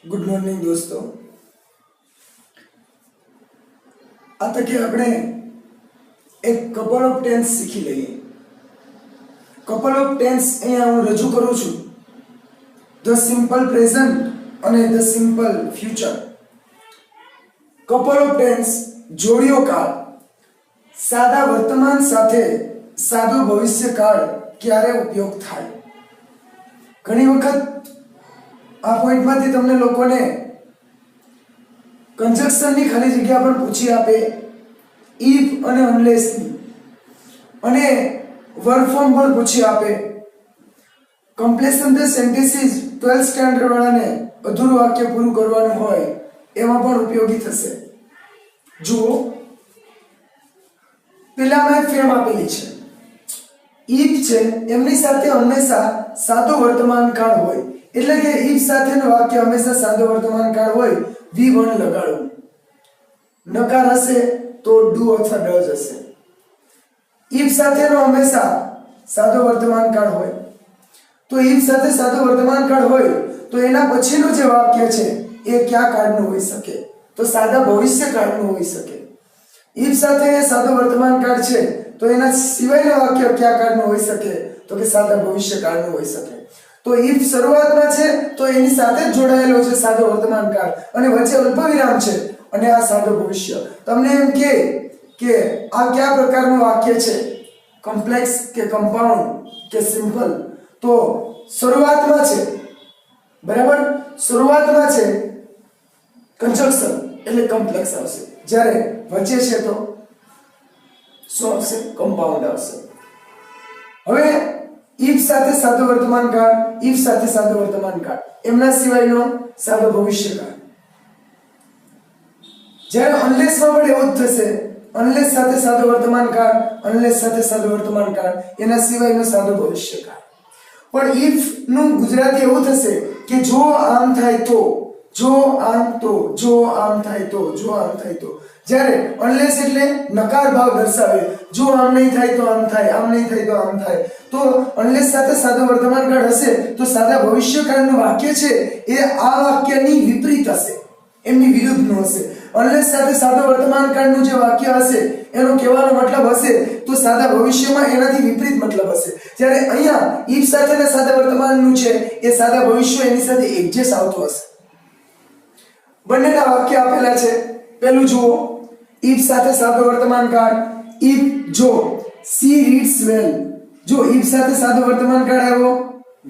Good morning દોસ્તો. આ તકે આપણે એક કપલ ઓફ ટેન્સ શીખી લઈએ. કપલ ઓફ ટેન્સ અહીંયા હું રજૂ કરું છું. ધ સિમ્પલ પ્રેઝન્ટ અને the simple future. Couple of tense જોડિયો કાળ, સાદા વર્તમાન સાથે સાદો ભવિષ્યકાળ ક્યારે ઉપયોગ થાય. ઘણી વખત આ પોઈન્ટમાંથી તમને લોકોને કન્જક્શનની ખાલી જગ્યા પણ પૂછી આપે, ઇફ અને અનલેસની, અને વર્બ ફોર્મ પણ પૂછી આપે. Completion the sentences 12th standard વાળાને અધૂરું વાક્ય પૂરું કરવાનું હોય એમાં પણ ઉપયોગી થશે. જુઓ, પેલામાં ફ્રેમ આપેલી છે. ઇફ છે એમની સાથે હંમેશા સાદો વર્તમાન કાળ હોય, એટલે કે ઇફ સાથેનું વાક્ય હંમેશા સાદો વર્તમાન કાળ હોય. V1 લગાડવું. નકાર હશે તો ડુ અથવા ડઝ હશે. ઇફ સાથેનો હંમેશા સાદો વર્તમાન કાળ હોય, તો ઇફ સાથે સાદો વર્તમાન કાળ હોય તો એના પછીનું જે વાક્ય છે એ કયા કાળનું હોઈ શકે? તો સાદા ભવિષ્ય કાળનું હોઈ શકે. ઇફ સાથે સાદો વર્તમાન કાળ છે તો એના સિવાયનું વાક્ય કયા કાળનું હોઈ શકે? તો કે સાદા ભવિષ્ય કાળનું હોઈ શકે. તો ઇફ શરૂઆતમાં છે તો એની સાથે જ જોડાયેલો છે સાદો વર્તમાન કાળ, અને વચ્ચે અલ્પવિરામ છે અને આ સાદો ભવિષ્ય. તમને એમ કે આ કયા પ્રકારનું વાક્ય છે? કોમ્પ્લેક્સ કે કમ્પાઉન્ડ કે સિમ્પલ? તો શરૂઆતમાં છે, બરાબર, શરૂઆતમાં છે કન્જક્શન એટલે કોમ્પ્લેક્સ આવશે. જ્યારે વચ્ચે છે તો શું આવશે? કમ્પાઉન્ડ આવશે. હવે ઇફ સાથે સાદો વર્તમાન કાળ, ઇફ સાથે સાદો વર્તમાન કાળ, એમના સિવાયનો સાદો ભવિષ્યકાળ. જ્યારે અનલેસમાં પણ એવું જ થશે. અનલેસ સાથે સાદો વર્તમાન કાળ, અનલેસ સાથે સાદો વર્તમાન કાળ, એના સિવાયનો સાદો ભવિષ્યકાળ. પણ ઇફ નું ગુજરાતી એવું થશે કે જો આમ થાય તો, જો આમ તો, જો આમ થાય તો, જો આમ થાય તો. જ્યારે અનલેસ એટલે નકાર ભાવ દર્શાવે. જો આમ નહીં થાય તો આમ થાય, આમ નહીં થાય તો આમ થાય. તો અનલેસ સાથે સાદો વર્તમાન કાળ હશે તો સાદા ભવિષ્યકાળનું વાક્ય છે એ આ વાક્યની વિપરીત હશે, એમની વિરુદ્ધનું હશે. અનલેસ સાથે સાદો વર્તમાન કાળનું જે વાક્ય હશે એનો કહેવાનો મતલબ હશે તો સાદા ભવિષ્યમાં એનાથી વિપરીત મતલબ હશે. જ્યારે અહીંયા ઇફ સાથેના સાદા વર્તમાનનું છે એ સાદા ભવિષ્ય એની સાથે એડજસ્ટ આવતો હશે. બંનેના વાક્ય આપેલા છે. પહેલું જુઓ, ઇફ સાથે સાદો વર્તમાન કાળ. ઇફ જો સી રીડ્સ વેલ, જો ઇફ સાથે સાદો વર્તમાન કાળ આવ્યો,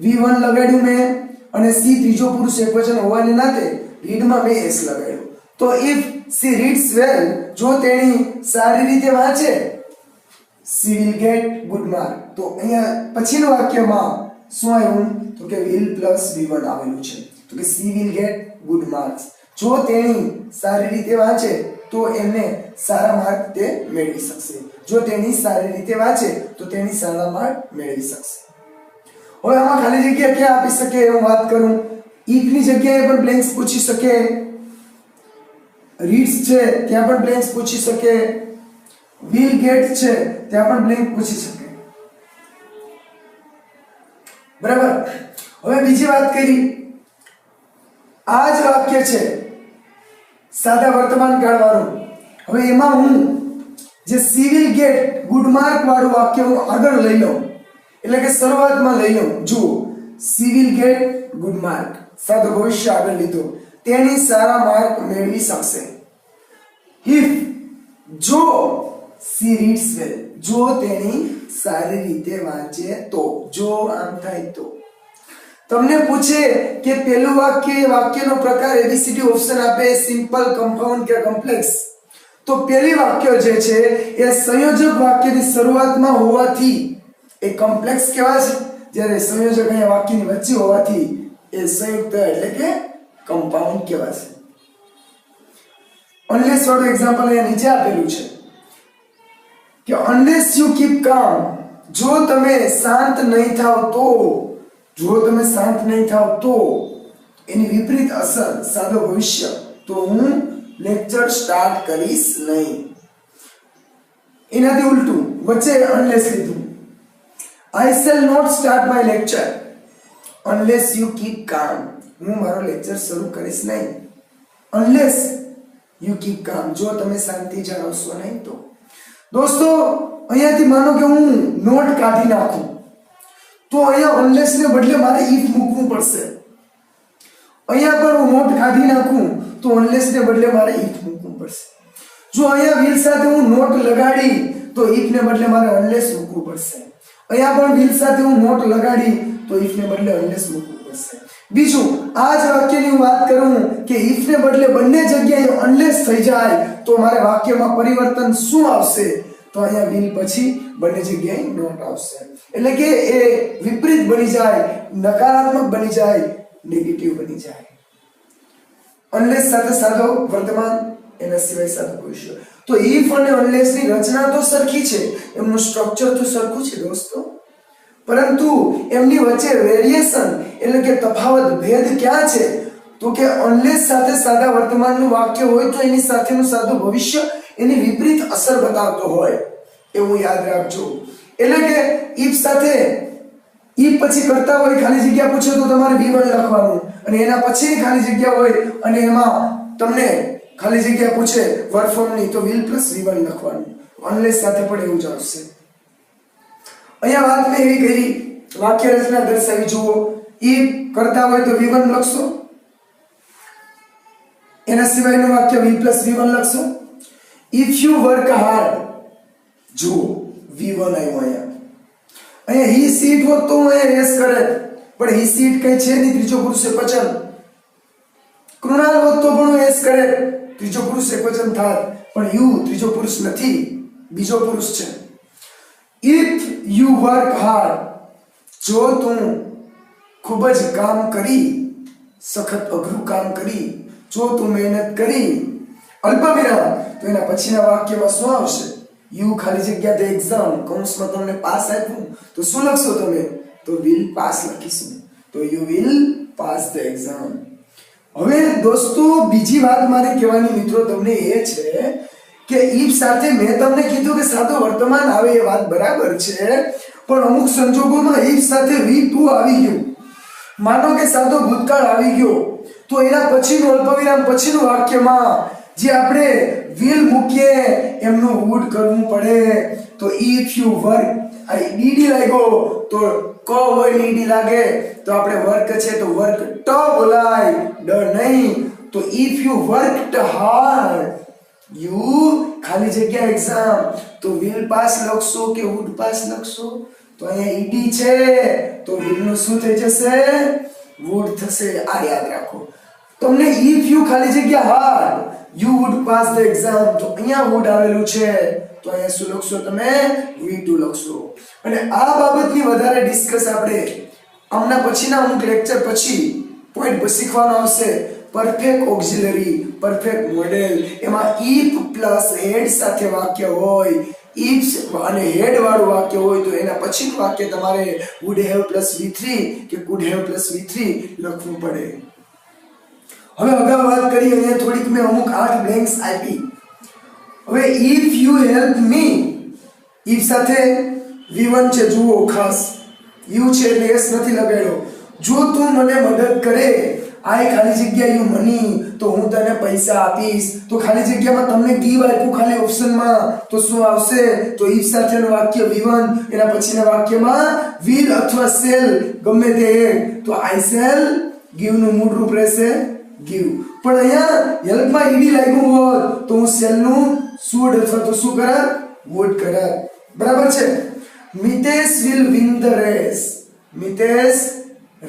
V1 લગાડ્યું મેં, અને સી ત્રીજો પુરુષ એકવચન હોવાને નાતે રીડમાં મેં એસ લગાડ્યો. તો ઇફ સી રીડ્સ વેલ, જો તેણી સારી રીતે વાંચે, she will get good mark. તો અહીંયા પછીનું વાક્યમાં શું આવ્યું? તો કે વિલ પ્લસ V1 આવેલું છે. તો કે she will get good marks. જો તેણી સારી રીતે વાંચે તો એમને સારા માર્ક તે મેળવી શકશે. જો તેણી સારી રીતે વાંચે તો તેણી સારા માર્ક મેળવી શકશે. હવે આમાં ખાલી જગ્યા ક્યાં આપી શકે હું વાત કરું. ઇફ ની જગ્યાએ પણ બ્લેન્ક્સ પૂછી શકે, રીડ્સ છે ત્યાં પણ બ્લેન્ક્સ પૂછી શકે, વિલ ગેટ છે ત્યાં પણ બ્લેન્ક પૂછી શકે, બરાબર. હવે બીજી વાત કરી, આ જ વાક્ય છે સાદા વર્તમાન કાળ વાળું. હવે એમાં હું જે she will get good mark વાળું વાક્ય હું આગળ લઈ લઉં, એટલે કે શરૂઆતમાં લઈ લઉં. જુઓ, she will get good mark, સાદો ભવિષ્ય આગળ લીધો, તેણી સારા માર્ક મેળવી શકશે. ઇફ જો સી રીડ્સ વેલ, જો તેણી સારી રીતે વાંચે તો, જો આમ થાય તો. તમને પૂછે કે પેલું વાક્ય, વાક્યનો પ્રકાર એબીસીડી ઓપ્શન આપે, સિમ્પલ, કમ્પાઉન્ડ કે કોમ્પ્લેક્સ. તો પેલી વાક્ય જે છે એ સંયોજક વાક્યની શરૂઆતમાં હોવાથી એ કોમ્પ્લેક્સ કહેવાશે, જ્યારે સંયોજક અહીંયા વાક્યની વચ્ચે હોવાથી એ સંયુક્ત એટલે કે કમ્પાઉન્ડ કહેવાશે. અનલેસ વાળું એક્ઝામ્પલ અહીંયા નીચે આપેલું છે કે અનલેસ યુ કીપ કામ, જો તમે શાંત નહીં થાવ તો, જો તમે શાંત નહીં થાવ તો, એની વિપરીત અસર સાદો ભવિષ્ય, તો હું લેક્ચર સ્ટાર્ટ કરીશ નહીં. એનાથી ઉલટું વચ્ચે અનલેસ લીધું, I shall not start my lecture. unless you keep calm. હું મારો લેક્ચર શરૂ કરીશ નહીં unless you keep calm. જો તમે શાંતિ જાળવશો નહીં તો. દોસ્તો અહીંયાથી માનો કે હું નોટ કાઢી નાખું તો અહીંયા unless ને બદલે મારે if મૂકવું પડશે. અહીંયા પણ હું નોટ કાઢી નાખું તો unless ને બદલે મારે if મૂકવું પડશે. જો અહીંયા will સાથે હું નોટ લગાડી તો if ને બદલે મારે unless મૂકવું પડશે. અહીંયા પણ will સાથે હું નોટ લગાડી તો if ને બદલે unless મૂકવું પડશે. બીજું આ જ વાક્યની હું વાત કરું કે if ને બદલે બંને જગ્યાએ unless થઈ જાય તો મારે વાક્યમાં પરિવર્તન શું આવશે? તો અહીંયા will પછી બંને જગ્યાએ નોટ આવશે. એટલે કે એ વિપરીત બની જાય, નકારાત્મક બની જાય, નેગેટિવ બની જાય. unless સાથે સાદો વર્તમાન, એના સિવાય સાદો ભવિષ્ય. તો if અને unless ની રચના તો સરખી છે, એમનું સ્ટ્રક્ચર તો સરખું છે દોસ્તો, પરંતુ એમની વચ્ચે વેરિએશન એટલે કે તફાવત, ભેદ ક્યાં છે? તો કે unless સાથે સાદા વર્તમાનનું વાક્ય હોય તો એની સાથેનું સાદું ભવિષ્ય એની વિપરીત અસર બતાવતો હોય, એવું યાદ રાખજો. એટલે કે if સાથે if પછી કરતા હોય ખાલી જગ્યા પૂછે તો તમારે v1 લખવાનું, અને એના પછી ખાલી જગ્યા હોય અને એમાં તમને ખાલી જગ્યા પૂછે વર્બ ફોર્મની તો will plus v1 લખવાનું. unless સાથે પણ એવું જ આવશે. અહીંયા વાત મેં એવી કરી, વાક્ય રચના દર્શાવી જુઓ. if કરતા હોય તો v1 લખશો, એના સિવાયનું વાક્ય will plus v1 લખશો. if you work hard, જુઓ v1 આવ્યો અહીંયા. અહીંયા he see it હોત તો હું અહીંયા yes કરે, પણ he see it કઈ છે નહીં, ત્રીજો પુરુષ એકવચન. કૃણાલ હોત તો પણ હું yes કરે, ત્રીજો પુરુષ એકવચન થાય, પણ you ત્રીજો પુરુષ નથી, બીજો પુરુષ છે. if you work hard, જો તું ખૂબ જ કામ કરી, સખત અઘરું કામ કરી, જો તું મહેનત કરી, અલ્પવિરામ, તો એના પછીના વાક્યમાં શું આવશે? you ખાલી જગ્યા the exam, કૌંસમાં તમને પાસ આપ્યું તો શું લખશો તમે? તો will pass લખીશું. તો you will pass the exam. હવે દોસ્તો બીજી વાત મારે કહેવાની મિત્રો તમને એ છે કે if સાથે મેં તમને કીધું કે સાદો વર્તમાન આવે એ વાત બરાબર છે, પણ અમુક સંજોગોમાં if સાથે v2 આવી ગયું. માનો કે સાદો ભૂતકાળ આવી ગયો તો એના પછીનું અલ્પવિરામ પછીનું વાક્યમાં જે આપણે will મૂકીએ એમનું would કરવું પડે. તો if you work, dd લાગ્યો તો ક હોય ને ed લાગે તો આપણે વર્ક છે તો વર્ક ટ બોલાય, ડ નહીં. તો if you worked hard, you ખાલી જગ્યા એક્ઝામ, તો will pass લખશો કે would pass લખશો? તો અહીંયા ed છે તો will નું શું થઈ જશે? would થશે. આ યાદ રાખો. તમને if you ખાલી જગ્યા hard, you would pass the exam, તો અહીંયા would આવેલું છે તો અહીંયા શું લખશો તમે? v2 લખશો. અને આ બાબતની વધારે ડિસ્કસ આપણે આમના પછીના અમુક લેક્ચર પછી પોઈન્ટ શીખવાનો આવશે. પરફેક્ટ ઓક્સિલરી, પરફેક્ટ મોડેલ, એમાં if પ્લસ હેડ સાથે વાક્ય હોય, if અને હેડ વાળું વાક્ય હોય તો એના પછીનું વાક્ય તમારે would have plus v3 કે could have plus v3 લખવું પડે. હવે અગાઉ વાત કરી, અહીંયા થોડીક મેં અમુક 8 બ્લેન્ક્સ આપી. હવે if you help me, if સાથે v1 છે, જુઓ ખાસ you છે એટલે s નથી લગાડ્યો. જો તું મને મદદ કરે, આઈ ખાલી જગ્યા you મની, તો હું તને પૈસા આપીશ. તો ખાલી જગ્યામાં તમને give આપ્યું ખાલી ઓપ્શનમાં તો શું આવશે? તો if સાથેનું વાક્ય v1, એના પછીના વાક્યમાં will અથવા shall ગમે તે એક, તો I shall give નું મૂળ રૂપ રહેશે give. પણ અહીંયા હેલ્પમાં ed લાગ્યું હોત તો હું shall નું should અથવા તો શું કરા? would કરા. બરાબર છે. Mitesh will win the race, Mitesh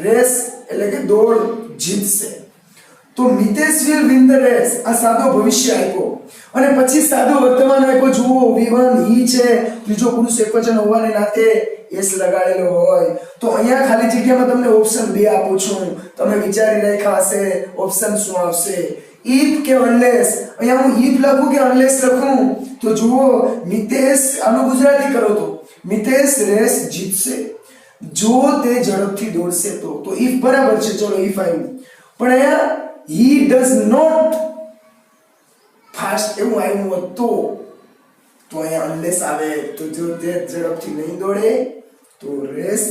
race એટલે કે દોડ જીતશે. તો Mitesh will win the race, આ સાદો ભવિષ્ય આપ્યો. અને પછી સાદો વર્તમાન આપ્યો. જુઓ v1 he છે, ત્રીજો પુરુષ એકવચન હોવાને નાતે s લગાડેલો હોય. તો અહીંયા ખાલી જગ્યામાં તમને ઓપ્શન 2 આપું છું, તમે વિચારી રાખ્યા હશે ઓપ્શન શું આવશે? if કે unless. અહીંયા હું if લખું કે unless લખું? તો જુઓ મિતેશ, આનું ગુજરાતી કરો તો મિતેશ રેસ જીતશે જો તે ઝડપથી દોડશે તો. તો if બરાબર છે, ચલો if આવ્યું. પણ અહીંયા he does not fast એવું આવ્યું હોત તો અહીંયા unless આવે. તો જો તે ઝડપથી નહીં દોડે તો રેસ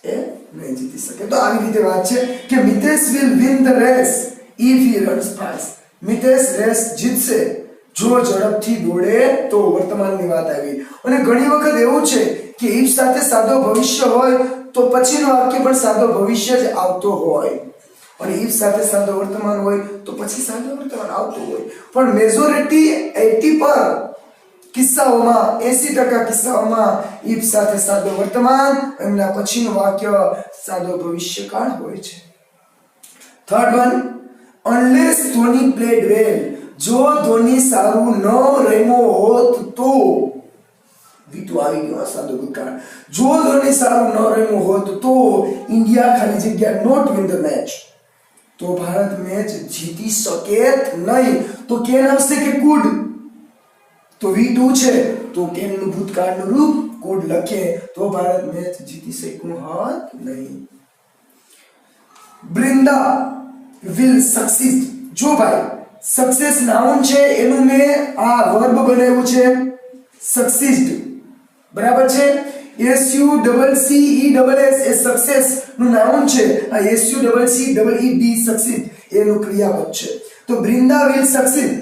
એ નહીં જીતી શકે. તો આવી રીતે વાત છે કે Mitesh will win the race if he runs fast. Mitesh race જીતશે જો ઝડપથી દોડે તો. વર્તમાનની વાત આવી. અને ઘણી વખત એવું છે કે ઇફ સાથે સાદો ભવિષ્ય હોય તો પછીનું વાક્ય પણ સાદો ભવિષ્ય જ આવતો હોય, અને ઇફ સાથે સાદો વર્તમાન હોય તો પછી સાદો વર્તમાન આવતું હોય. પણ મેજોરિટી 80% કિસ્સાઓમાં 80% કિસ્સાઓમાં ઇફ સાથે સાદો વર્તમાન, એમના પછીનું વાક્ય સાદો ભવિષ્યકાળ હોય છે. Third one, unless Dhoni played વેલ. જો ધોની સારું ન રમ્યો હોત તો. બીટુ આવી ગયો સાદો ભૂતકાળ. જો ધોની સારું ન રમ્યો હોત તો ઇન્ડિયા ખાલી જગ્યા નોટ વિન ધ મેચ. તો ભારત મેચ જીતી શકે નહીં. તો કેન આવશે કે કુડ. તો V2 છે તો કેનનું ભૂતકાળનું રૂપ કુડ લખે તો ભારત મેચ જીતી શક્યું હોત નહીં. Brinda will succeed. જો ભાઈ સક્સેસ નાઉન છે એનું મેં આ વર્બ બનાવ્યું છે સક્સીડ. બરાબર છે. SUCCESS એ સક્સેસ નું નાઉન છે. આ SUCCEED સક્સીડ એનું ક્રિયાપદ છે. તો Brinda will succeed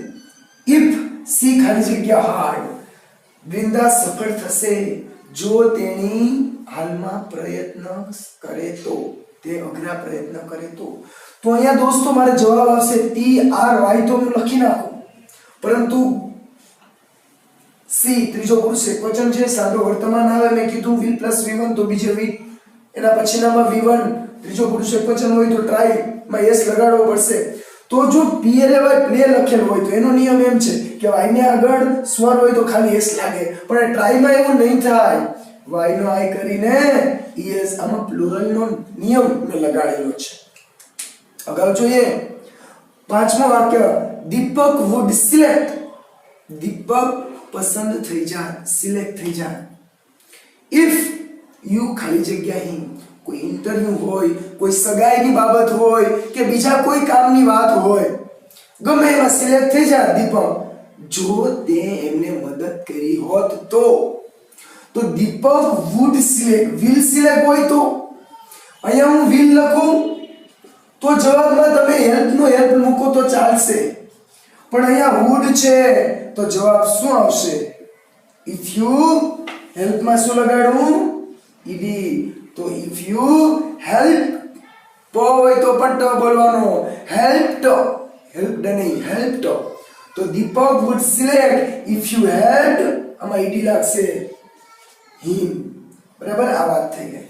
if she ખાલી જગ્યા હાર્ડ. બ્રિંદા સફળ થશે જો તેણી હાલમાં પ્રયત્ન કરે તો. તે અઘરા પ્રયત્ન કરે તો. તો અહીંયા દોસ્તો મારે જવાબ આવશે TRY. તો હું લખી નાખું, પરંતુ સી ત્રીજો પુરુષ એકવચન છે, સાદો વર્તમાન આવે. મેં કીધું will + V1 તો બીજે V, એના પછીનામાં V1 ત્રીજો પુરુષ એકવચન હોય તો ટ્રાય માં s લગાડવો પડશે. તો જો પ્લે લખેલ હોય તો એનો નિયમ એમ છે કે y ને આગળ સ્વર હોય તો ખાલી s લાગે, પણ ટ્રાય માં એવું નહીં થાય. y નો i કરીને es. આમાં પ્લુરલ નો નિયમ મેં લગાડેલો છે. અગાઉ જોઈએ. પાંચમો વાક્ય, દીપક વુડ સિલેક્ટ. દીપક પસંદ થઈ જાય, સિલેક્ટ થઈ જાય. ઇફ યુ ખાલી જગ્યા હિમ. કોઈ ઇન્ટરવ્યુ હોય, કોઈ સગાઈની બાબત હોય કે બીજા કોઈ કામની વાત હોય, ગમે એમાં સિલેક્ટ થઈ જાય દીપક જો તે એમને મદદ કરી હોત તો. તો Deepak would select. Will select હોય તો અહીંયા હું વિલ લખું તો જવાબમાં તમે હેલ્પ મૂકો તો ચાલશે, પણ અહીંયા વુડ છે તો જવાબ શું આવશે? If you. હેલ્પમાં શું લગાડું? ed. તો ઇફ યુ હેલ્પ હોય તો પણ ટ બોલવાનો. હેલ્પ્ડ નહીં, હેલ્પ્ડ. તો Deepak would select if you helped. આમાં ed લાગશે him. બરાબર. આ વાત થઈ ગઈ.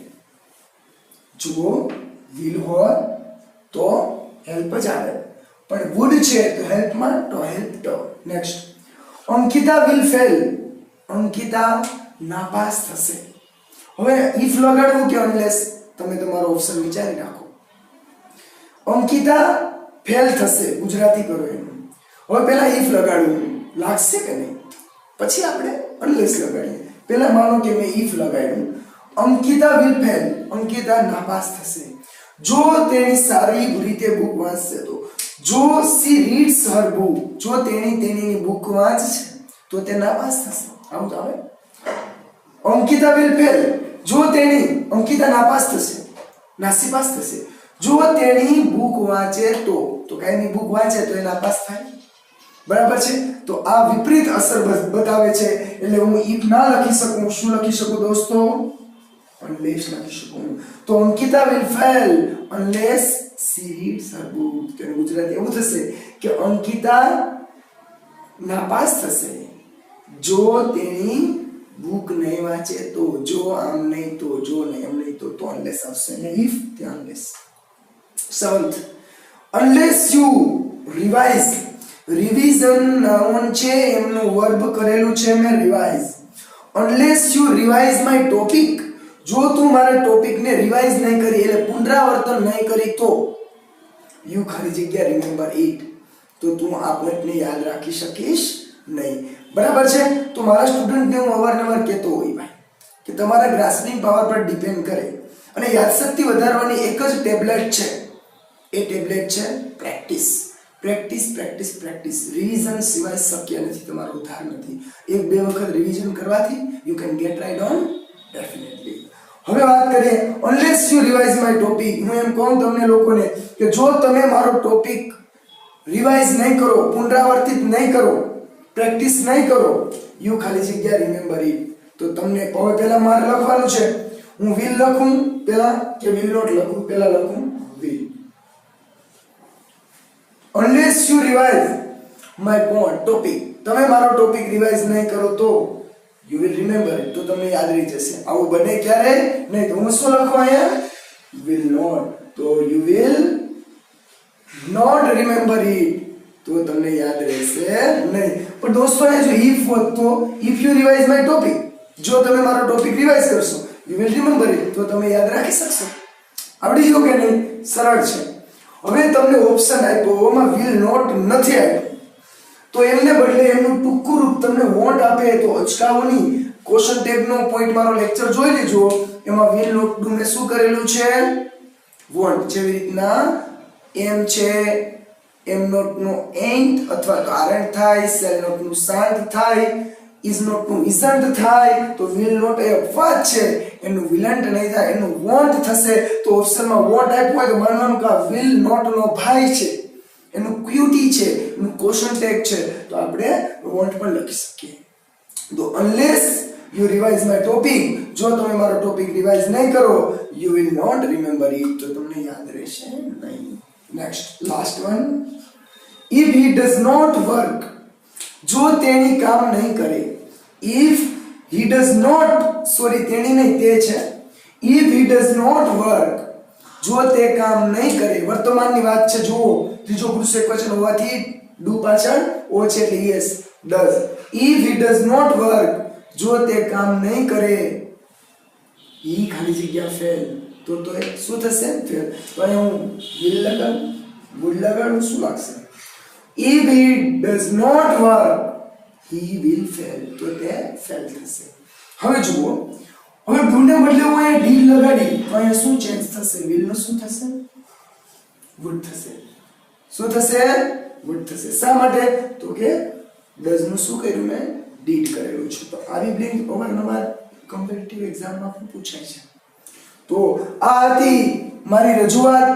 જુઓ, will હોય તો હેલ્પ જ આવે, પણ વુડ છે તો હેલ્પમાં તો હેલ્પ્ડ. Next, Ankita will fail. Ankita નાપાસ થશે. હવે ઇફ લગાડવું કે અનલેસ, તમે તમારો ઓપ્શન વિચારી નાખો. અંકિતા ફેલ થશે, ગુજરાતી કરો એનું. હવે પહેલા ઇફ લગાડવું લાગશે કે નહીં, પછી આપણે અનલેસ લગાડીએ. પહેલા માનો કે મેં ઇફ લગાડ્યું. Ankita will fail. અંકિતા નાપાસ થશે જો તેણી સારી રીતે બુક વાંચશે તો. જો સી રીડ્સ હર બુક. જો તેણીની બુક વાંચશે તો તે નાપાસ થશે. આવું તો આવે. Ankita will fail. જો અંકિતા નાપાસ થશે, નાસીપાસ થશે જો તેણી બુક વાંચે તો. તો કાંઈની બુક વાંચે તો એ નાપાસ થાય. બરાબર છે. તો આ વિપરીત અસર બતાવે છે, એટલે હું ઇફ ના લખી શકું. શું લખી શકું દોસ્તો? અનલેસ લખી શકું. તો Ankita will fail unless C reads Har book. તેનું ગુજરાતી એવું થશે કે અંકિતા નાપાસ થશે જો તેણી બુક નહીં વાંચે તો. જો આમ નહીં તો, જો નહીં એમ નહીં તો અનલેસ આવશે. અને ઇફ ત્યાં unless. Seventh, unless you revise. Revision noun છે, એમનું વર્બ કરેલું છે મેં revise. Unless you revise my topic. જો તું મારા ટોપિકને રિવાઇઝ નહીં કરી, એટલે પુનરાવર્તન નહીં કરી તો. યુ ખાલી જગ્યા રિમેમ્બર ઇટ. તો તું આ પોઈન્ટને યાદ રાખી શકીશ નહીં. બરાબર છે. તો મારા સ્ટુડન્ટને હું અવારનવાર કહેતો હોય ભાઈ કે તમારા ગ્રાસ્પિંગ પાવર પર ડિપેન્ડ કરે, અને યાદશક્તિ વધારવાની એક જ ટેબ્લેટ છે. એ ટેબ્લેટ છે practice. Practice, practice, practice. Revision સિવાય શક્ય નથી, તમારો ઉદ્ધાર નથી. 1-2 વખત રિવિઝન કરવાથી you can get right on definitely. હવે વાત કરીએ unless you revise my topic. હું એમ કહું તમને લોકોને કે જો તમે મારો ટોપિક રિવાઇઝ નહીં કરો, પુનરાવર્તિત નહીં કરો, પ્રેક્ટિસ નહીં કરો, યુ ખાલી જગ્યા રિમેમ્બર ઇટ, તો તમને હવે પહેલા મારે લખવાનું છે. હું will લખું પહેલા કે will not લખું? પહેલા લખું will. unless you revise my topic, તમે મારો ટોપિક રિવાઇઝ નહીં કરો તો you will remember it, તો તમને યાદ રહી જશે. આવું બને ક્યારે નહીં. તો હું શું લખું અહીંયા? will not. તો you will not remember it, તો તમને યાદ રહેશે નહીં. પણ દોસ્તો અહીંયા જો if હોત તો if you revise my topic, જો તમે મારો ટોપિક રિવાઇઝ કરશો you will remember it, તો તમે યાદ રાખી શકશો. આવડી ગયું કે નહીં? સરળ છે. હવે તમને ઓપ્શન આપ્યો, એમાં will not નથી આપ્યું, તો એમને બદલે એમનું ટૂંકું રૂપ તમને વોન્ટ આપે તો અચકાવોની. ક્વેશ્ચન ટેગ નો પોઈન્ટ મારો લેક્ચર જોઈ લેજો, એમાં will not do ને શું કરેલું છે? વોન્ટ. જેવી રીતના એમ છે, એમ નોટ નો એન્ટ અથવા તો આરન્ટ થાય, સેલ નોટ નું શાંત થાય, ઇઝ નોટ નું ઇઝન્ટ થાય, તો will not એ અપવાદ છે, એનું વિલન્ટ નહીં થાય, એનું વોન્ટ થશે. તો ઓપ્શનમાં વોન્ટ આપ્યું હોય તો માનવાનું કે આ will not નો ભાઈ છે, એનું ક્યુટી છે, એનું ક્વેશ્ચન ટેગ છે, તો આપણે વોન્ટ પણ લખી શકીએ. તો unless you revise my topic, જો તમે મારો ટોપિક રિવાઇઝ નહીં કરો, you will not remember it, તો તમને યાદ રહેશે નહીં. Next last one, if he does not work, જો તેણી કામ નહીં કરે. if he does not, sorry તેણી નહીં તે છે. if he does not work, જો તે કામ નહીં કરે, વર્તમાનની વાત છે. જુઓ ત્રીજો પુરુષ એકવચન હોવાથી ડુ પાછળ ઓ છે એટલે yes does. if he does not work, જો તે કામ નહીં કરે, he ખાલી જગ્યા fail, તો એ શું થશે? fail. તો અહીંયા હું will લગાડું, would લગાડું, શું લાગશે? if he does not work, he will fail, તો તે fail થશે. હવે જુઓ, હવે do ને બદલે હું અહીંયા did લગાડી તો અહીંયા શું ચેન્જ થશે? will નો શું થશે? would થશે. શું થશે? would થશે. શા માટે? તો કે does નું શું કર્યું મેં? did કરેલું છે. તો આવી બ્લિંક અવારનવાર કોમ્પિટિટિવ એક્ઝામમાં પણ પૂછાય છે. તો આ હતી મારી રજૂઆત.